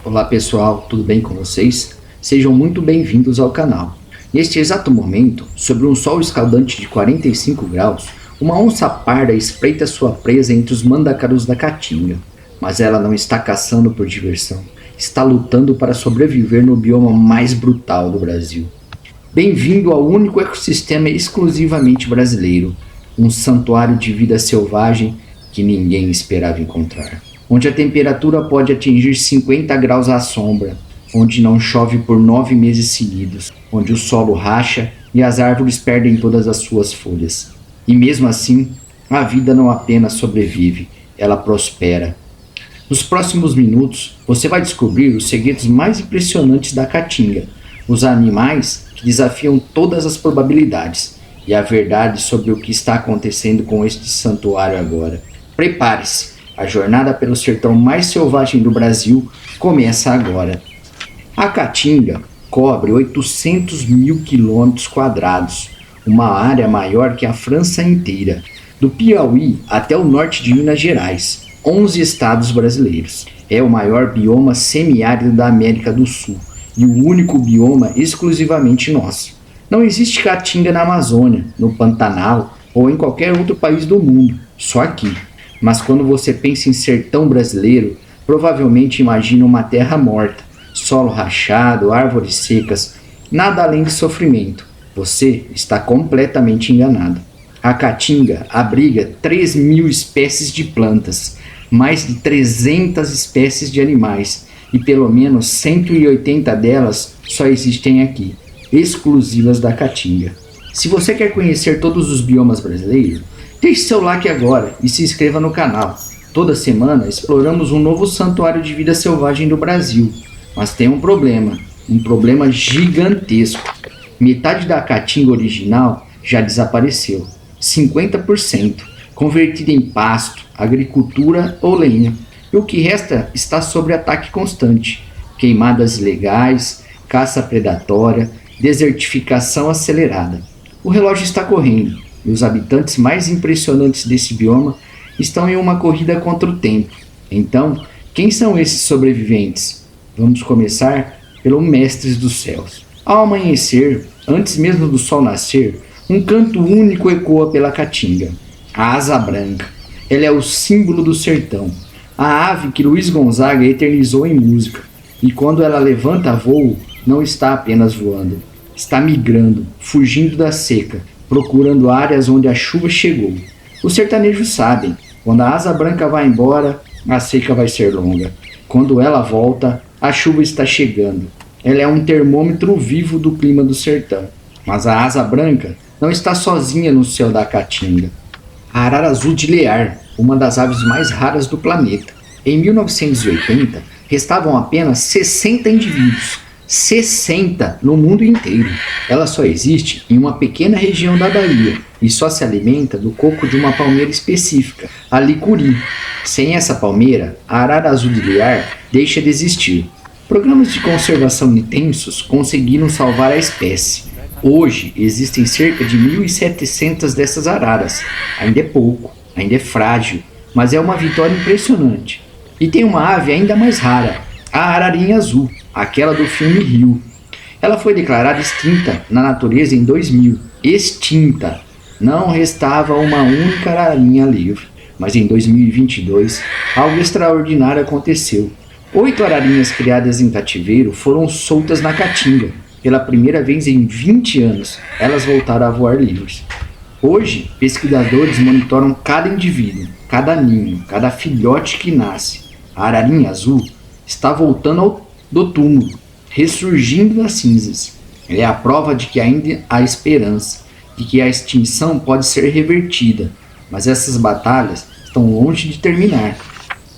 Olá pessoal, tudo bem com vocês? Sejam muito bem-vindos ao canal. Neste exato momento, sobre um sol escaldante de 45 graus, uma onça parda espreita sua presa entre os mandacarus da Caatinga. Mas ela não está caçando por diversão, está lutando para sobreviver no bioma mais brutal do Brasil. Bem-vindo ao único ecossistema exclusivamente brasileiro, um santuário de vida selvagem que ninguém esperava encontrar. Onde a temperatura pode atingir 50 graus à sombra, onde não chove por 9 meses seguidos, onde o solo racha e as árvores perdem todas as suas folhas. E mesmo assim, a vida não apenas sobrevive, ela prospera. Nos próximos minutos, você vai descobrir os segredos mais impressionantes da Caatinga, os animais que desafiam todas as probabilidades e a verdade sobre o que está acontecendo com este santuário agora. Prepare-se! A jornada pelo sertão mais selvagem do Brasil começa agora. A Caatinga cobre 800 mil quilômetros quadrados, uma área maior que a França inteira, do Piauí até o norte de Minas Gerais, 11 estados brasileiros. É o maior bioma semiárido da América do Sul e o único bioma exclusivamente nosso. Não existe Caatinga na Amazônia, no Pantanal ou em qualquer outro país do mundo, só aqui. Mas quando você pensa em sertão brasileiro, provavelmente imagina uma terra morta, solo rachado, árvores secas, nada além de sofrimento. Você está completamente enganado. A Caatinga abriga 3.000 espécies de plantas, mais de 300 espécies de animais e pelo menos 180 delas só existem aqui, exclusivas da Caatinga. Se você quer conhecer todos os biomas brasileiros, deixe seu like agora e se inscreva no canal. Toda semana exploramos um novo santuário de vida selvagem do Brasil. Mas tem um problema gigantesco. Metade da Caatinga original já desapareceu, 50%, convertida em pasto, agricultura ou lenha. E o que resta está sob ataque constante. Queimadas ilegais, caça predatória, desertificação acelerada. O relógio está correndo. E os habitantes mais impressionantes desse bioma estão em uma corrida contra o tempo. Então, quem são esses sobreviventes? Vamos começar pelo Mestres dos Céus. Ao amanhecer, antes mesmo do sol nascer, um canto único ecoa pela Caatinga. A asa branca. Ela é o símbolo do sertão. A ave que Luiz Gonzaga eternizou em música. E quando ela levanta voo, não está apenas voando. Está migrando, fugindo da seca, procurando áreas onde a chuva chegou. Os sertanejos sabem, quando a asa branca vai embora, a seca vai ser longa. Quando ela volta, a chuva está chegando. Ela é um termômetro vivo do clima do sertão. Mas a asa branca não está sozinha no céu da Caatinga. A arara azul de Lear, uma das aves mais raras do planeta. Em 1980, restavam apenas 60 indivíduos. 60 no mundo inteiro. Ela só existe em uma pequena região da Bahia e só se alimenta do coco de uma palmeira específica, a licuri. Sem essa palmeira, a arara azul de Lear deixa de existir. Programas de conservação intensos conseguiram salvar a espécie. Hoje existem cerca de 1.700 dessas araras. Ainda é pouco, ainda é frágil, mas é uma vitória impressionante. E tem uma ave ainda mais rara, a ararinha azul, aquela do filme Rio. Ela foi declarada extinta na natureza em 2000. Extinta. Não restava uma única ararinha livre. Mas em 2022, algo extraordinário aconteceu. 8 ararinhas criadas em cativeiro foram soltas na Caatinga. Pela primeira vez em 20 anos, elas voltaram a voar livres. Hoje, pesquisadores monitoram cada indivíduo, cada ninho, cada filhote que nasce. A ararinha azul está voltando do túmulo, ressurgindo das cinzas. É a prova de que ainda há esperança, de que a extinção pode ser revertida, mas essas batalhas estão longe de terminar.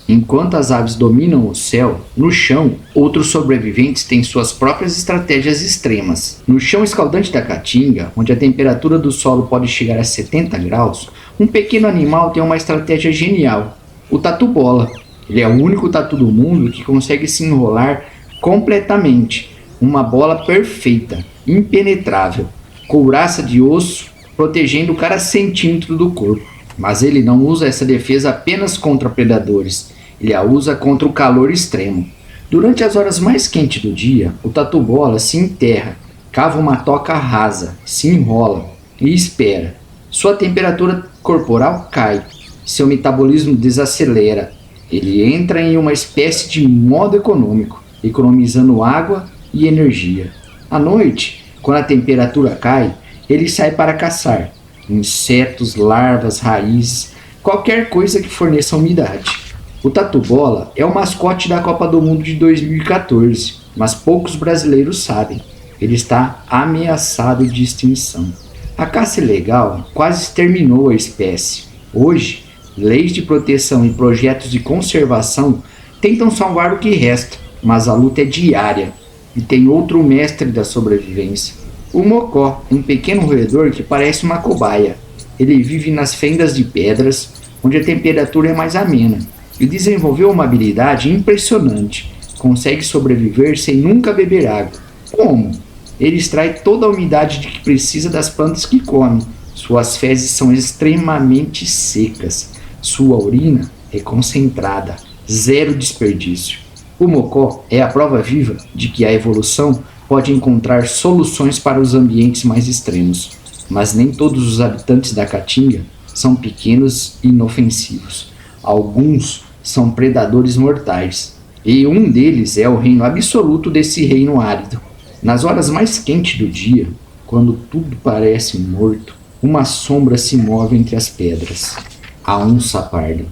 Enquanto as aves dominam o céu, no chão, outros sobreviventes têm suas próprias estratégias extremas. No chão escaldante da Caatinga, onde a temperatura do solo pode chegar a 70 graus, um pequeno animal tem uma estratégia genial, o tatu-bola. Ele é o único tatu do mundo que consegue se enrolar completamente. Uma bola perfeita, impenetrável, couraça de osso, protegendo cada centímetro do corpo. Mas ele não usa essa defesa apenas contra predadores. Ele a usa contra o calor extremo. Durante as horas mais quentes do dia, o tatu-bola se enterra, cava uma toca rasa, se enrola e espera. Sua temperatura corporal cai, seu metabolismo desacelera. Ele entra em uma espécie de modo econômico, economizando água e energia. À noite, quando a temperatura cai, ele sai para caçar insetos, larvas, raízes, qualquer coisa que forneça umidade. O tatu-bola é o mascote da Copa do Mundo de 2014, mas poucos brasileiros sabem. Ele está ameaçado de extinção. A caça ilegal quase exterminou a espécie. Hoje, leis de proteção e projetos de conservação tentam salvar o que resta, mas a luta é diária e tem outro mestre da sobrevivência. O mocó, um pequeno roedor que parece uma cobaia. Ele vive nas fendas de pedras, onde a temperatura é mais amena, e desenvolveu uma habilidade impressionante. Consegue sobreviver sem nunca beber água. Como? Ele extrai toda a umidade de que precisa das plantas que come. Suas fezes são extremamente secas. Sua urina é concentrada, zero desperdício. O mocó é a prova viva de que a evolução pode encontrar soluções para os ambientes mais extremos, mas nem todos os habitantes da Caatinga são pequenos e inofensivos. Alguns são predadores mortais, e um deles é o reino absoluto desse reino árido. Nas horas mais quentes do dia, quando tudo parece morto, uma sombra se move entre as pedras. A onça parda,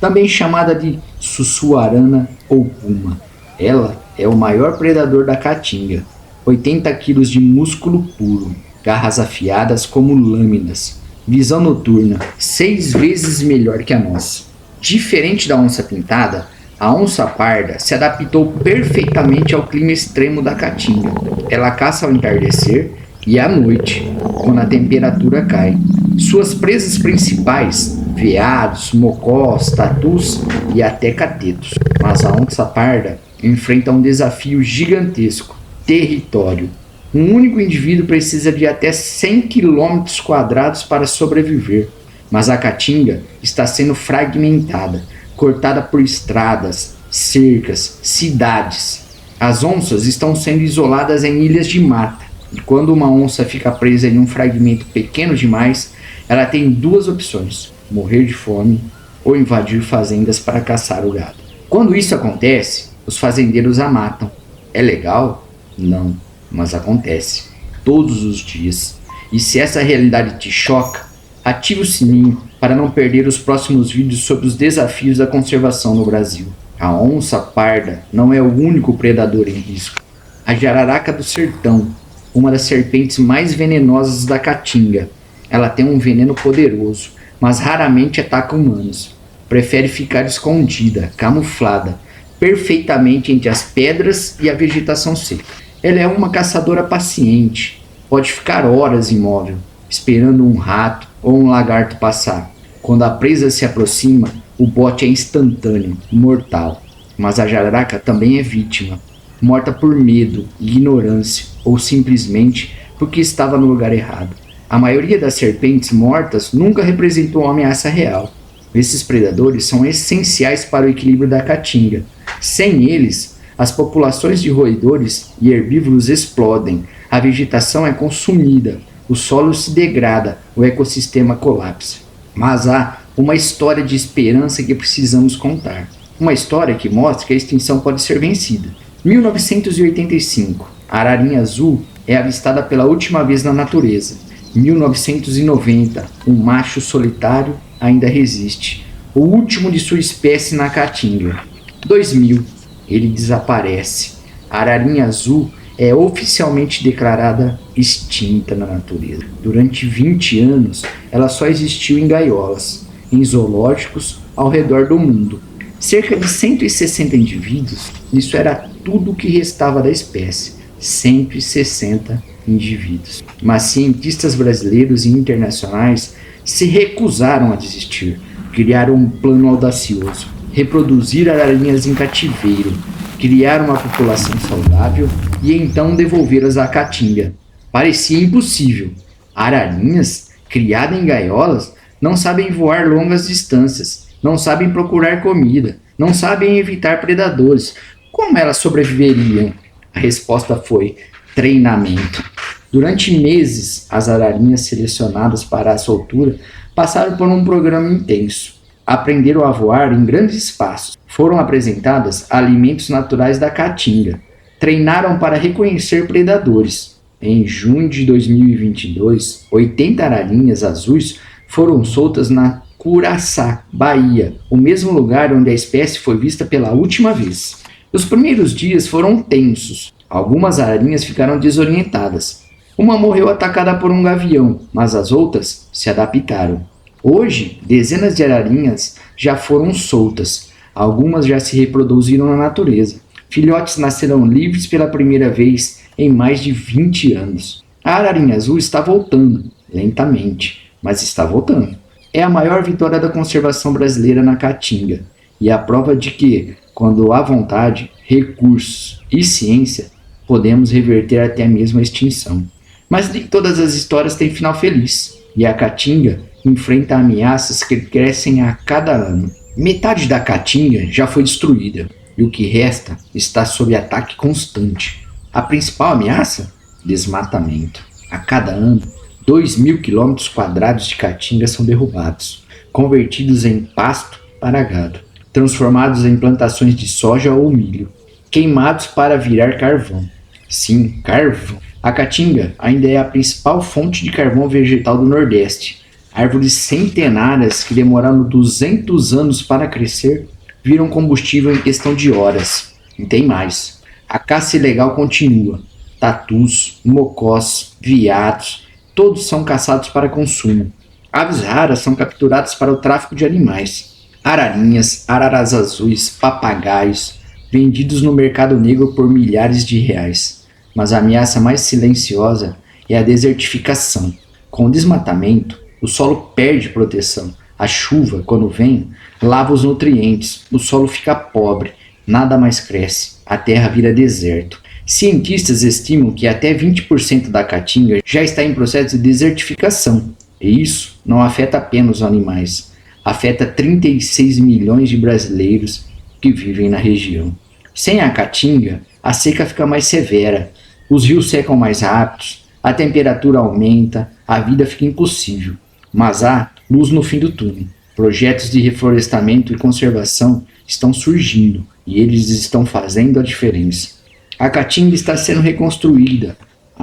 também chamada de sussuarana ou puma. Ela é o maior predador da Caatinga. 80 quilos de músculo puro, garras afiadas como lâminas, visão noturna 6 vezes melhor que a nossa. Diferente da onça pintada, a onça parda se adaptou perfeitamente ao clima extremo da Caatinga. Ela caça ao entardecer e à noite, quando a temperatura cai. Suas presas principais, veados, mocós, tatus e até catetos. Mas a onça parda enfrenta um desafio gigantesco: território. Um único indivíduo precisa de até 100 km² para sobreviver. Mas a Caatinga está sendo fragmentada, cortada por estradas, cercas, cidades. As onças estão sendo isoladas em ilhas de mata. E quando uma onça fica presa em um fragmento pequeno demais, ela tem 2 opções: morrer de fome ou invadir fazendas para caçar o gado. Quando isso acontece, os fazendeiros a matam. É legal? Não, mas acontece todos os dias. E se essa realidade te choca, ative o sininho para não perder os próximos vídeos sobre os desafios da conservação no Brasil. A onça parda não é o único predador em risco. A jararaca do sertão, uma das serpentes mais venenosas da Caatinga. Ela tem um veneno poderoso, mas raramente ataca humanos. Prefere ficar escondida, camuflada, perfeitamente entre as pedras e a vegetação seca. Ela é uma caçadora paciente. Pode ficar horas imóvel, esperando um rato ou um lagarto passar. Quando a presa se aproxima, o bote é instantâneo, mortal. Mas a jararaca também é vítima, morta por medo, ignorância ou simplesmente porque estava no lugar errado. A maioria das serpentes mortas nunca representou uma ameaça real. Esses predadores são essenciais para o equilíbrio da Caatinga. Sem eles, as populações de roedores e herbívoros explodem, a vegetação é consumida, o solo se degrada, o ecossistema colapsa. Mas há uma história de esperança que precisamos contar. Uma história que mostra que a extinção pode ser vencida. 1985, a ararinha azul é avistada pela última vez na natureza. 1990, um macho solitário ainda resiste, o último de sua espécie na Caatinga. 2000, ele desaparece. A ararinha azul é oficialmente declarada extinta na natureza. Durante 20 anos, ela só existiu em gaiolas, em zoológicos ao redor do mundo. Cerca de 160 indivíduos, isso era tudo o que restava da espécie. 160 indivíduos. Mas cientistas brasileiros e internacionais se recusaram a desistir. Criaram um plano audacioso: reproduzir ararinhas em cativeiro, criar uma população saudável e então devolvê-las à Caatinga. Parecia impossível. Ararinhas, criadas em gaiolas, não sabem voar longas distâncias, não sabem procurar comida, não sabem evitar predadores. Como elas sobreviveriam? A resposta foi treinamento. Durante meses, as ararinhas selecionadas para a soltura passaram por um programa intenso. Aprenderam a voar em grandes espaços. Foram apresentadas alimentos naturais da caatinga. Treinaram para reconhecer predadores. Em junho de 2022, 80 ararinhas azuis foram soltas na Curaçá, Bahia, o mesmo lugar onde a espécie foi vista pela última vez. Os primeiros dias foram tensos. Algumas ararinhas ficaram desorientadas. Uma morreu atacada por um gavião, mas as outras se adaptaram. Hoje, dezenas de ararinhas já foram soltas. Algumas já se reproduziram na natureza. Filhotes nascerão livres pela primeira vez em mais de 20 anos. A ararinha azul está voltando, lentamente, mas está voltando. É a maior vitória da conservação brasileira na caatinga e a prova de que, quando há vontade, recursos e ciência, podemos reverter até mesmo a extinção. Mas nem todas as histórias têm final feliz, e a caatinga enfrenta ameaças que crescem a cada ano. Metade da caatinga já foi destruída, e o que resta está sob ataque constante. A principal ameaça? Desmatamento. A cada ano, 2.000 km² de caatinga são derrubados, convertidos em pasto para gado, transformados em plantações de soja ou milho, queimados para virar carvão. Sim, carvão. A caatinga ainda é a principal fonte de carvão vegetal do Nordeste. Árvores centenárias que demoraram 200 anos para crescer viram combustível em questão de horas. E tem mais. A caça ilegal continua. Tatus, mocós, veados, todos são caçados para consumo. Aves raras são capturadas para o tráfico de animais. Ararinhas, araras azuis, papagaios, vendidos no mercado negro por milhares de reais. Mas a ameaça mais silenciosa é a desertificação. Com o desmatamento, o solo perde proteção. A chuva, quando vem, lava os nutrientes. O solo fica pobre, nada mais cresce. A terra vira deserto. Cientistas estimam que até 20% da caatinga já está em processo de desertificação. E isso não afeta apenas os animais. Afeta 36 milhões de brasileiros que vivem na região. Sem a caatinga, a seca fica mais severa. Os rios secam mais rápido, a temperatura aumenta, a vida fica impossível. Mas há luz no fim do túnel. Projetos de reflorestamento e conservação estão surgindo e eles estão fazendo a diferença. A caatinga está sendo reconstruída,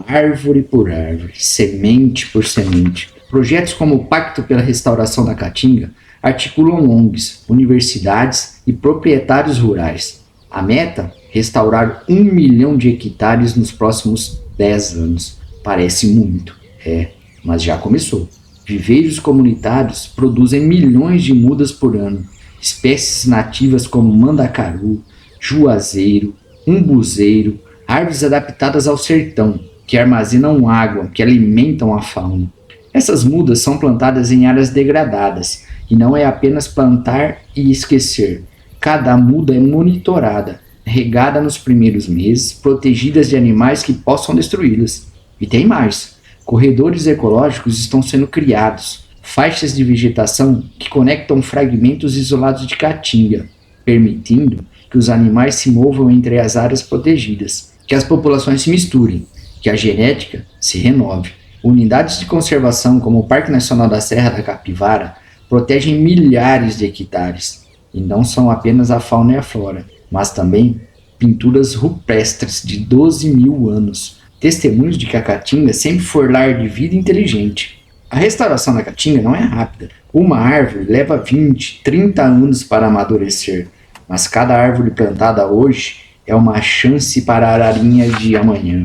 árvore por árvore, semente por semente. Projetos como o Pacto pela Restauração da Caatinga articulam ONGs, universidades e proprietários rurais. A meta? Restaurar 1 milhão de hectares nos próximos 10 anos. Parece muito, mas já começou. Viveiros comunitários produzem milhões de mudas por ano. Espécies nativas como mandacaru, juazeiro, umbuzeiro, árvores adaptadas ao sertão, que armazenam água, que alimentam a fauna. Essas mudas são plantadas em áreas degradadas, e não é apenas plantar e esquecer. Cada muda é monitorada, regada nos primeiros meses, protegidas de animais que possam destruí-las. E tem mais. Corredores ecológicos estão sendo criados, faixas de vegetação que conectam fragmentos isolados de caatinga, permitindo que os animais se movam entre as áreas protegidas, que as populações se misturem, que a genética se renove. Unidades de conservação como o Parque Nacional da Serra da Capivara protegem milhares de hectares, e não são apenas a fauna e a flora, mas também pinturas rupestres de 12.000 anos, testemunhos de que a caatinga sempre foi lar de vida inteligente. A restauração da caatinga não é rápida. Uma árvore leva 20, 30 anos para amadurecer, mas cada árvore plantada hoje é uma chance para a ararinha de amanhã,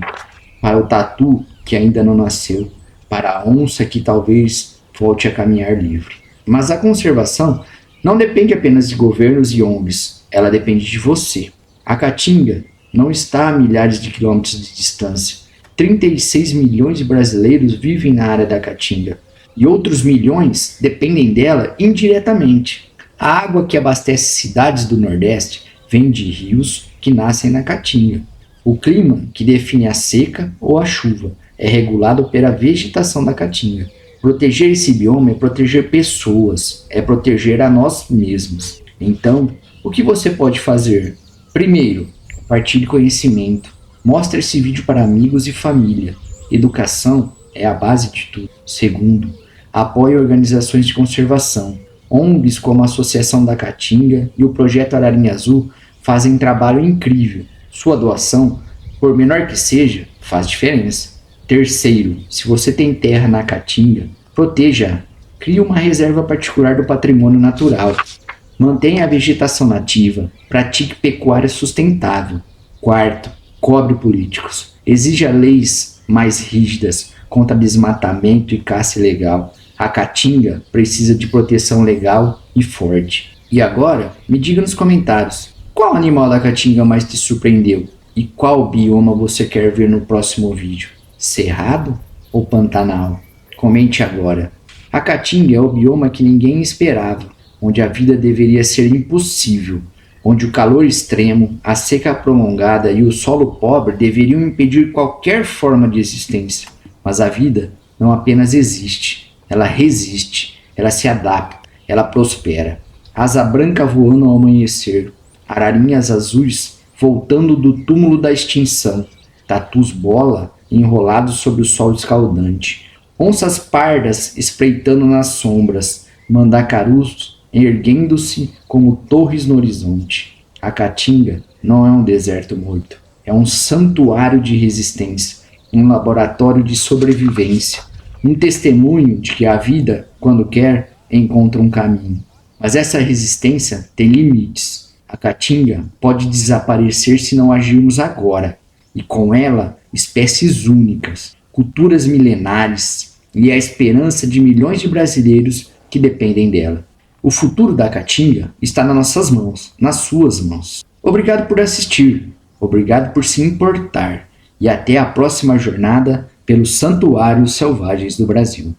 para o tatu que ainda não nasceu, para a onça que talvez volte a caminhar livre. Mas a conservação não depende apenas de governos e ONGs, ela depende de você. A caatinga não está a milhares de quilômetros de distância. 36 milhões de brasileiros vivem na área da caatinga e outros milhões dependem dela indiretamente. A água que abastece cidades do Nordeste vem de rios que nascem na caatinga. O clima, que define a seca ou a chuva, é regulado pela vegetação da caatinga. Proteger esse bioma é proteger pessoas, é proteger a nós mesmos. Então, o que você pode fazer? Primeiro, Partilhe conhecimento. Mostre esse vídeo para amigos e família. Educação é a base de tudo. Segundo, apoie organizações de conservação. ONGs como a Associação da Caatinga e o Projeto Ararinha Azul fazem trabalho incrível. Sua doação, por menor que seja, faz diferença. Terceiro, se você tem terra na Caatinga, proteja-a. Crie uma reserva particular do patrimônio natural. Mantenha a vegetação nativa. Pratique pecuária sustentável. Quarto, cobre políticos. Exija leis mais rígidas contra desmatamento e caça ilegal. A Caatinga precisa de proteção legal e forte. E agora, me diga nos comentários, qual animal da Caatinga mais te surpreendeu? E qual bioma você quer ver no próximo vídeo? Cerrado ou Pantanal? Comente agora. A Caatinga é o bioma que ninguém esperava, onde a vida deveria ser impossível, onde o calor extremo, a seca prolongada e o solo pobre deveriam impedir qualquer forma de existência. Mas a vida não apenas existe, ela resiste, ela se adapta, ela prospera. Asa branca voando ao amanhecer, ararinhas azuis voltando do túmulo da extinção, tatus bola enrolados sob o sol escaldante, onças pardas espreitando nas sombras, mandacarus erguendo-se como torres no horizonte. A Caatinga não é um deserto morto, é um santuário de resistência, um laboratório de sobrevivência, um testemunho de que a vida, quando quer, encontra um caminho. Mas essa resistência tem limites. A Caatinga pode desaparecer se não agirmos agora, e com ela, espécies únicas, culturas milenares e a esperança de milhões de brasileiros que dependem dela. O futuro da Caatinga está nas nossas mãos, nas suas mãos. Obrigado por assistir, obrigado por se importar, e até a próxima jornada pelos santuários selvagens do Brasil.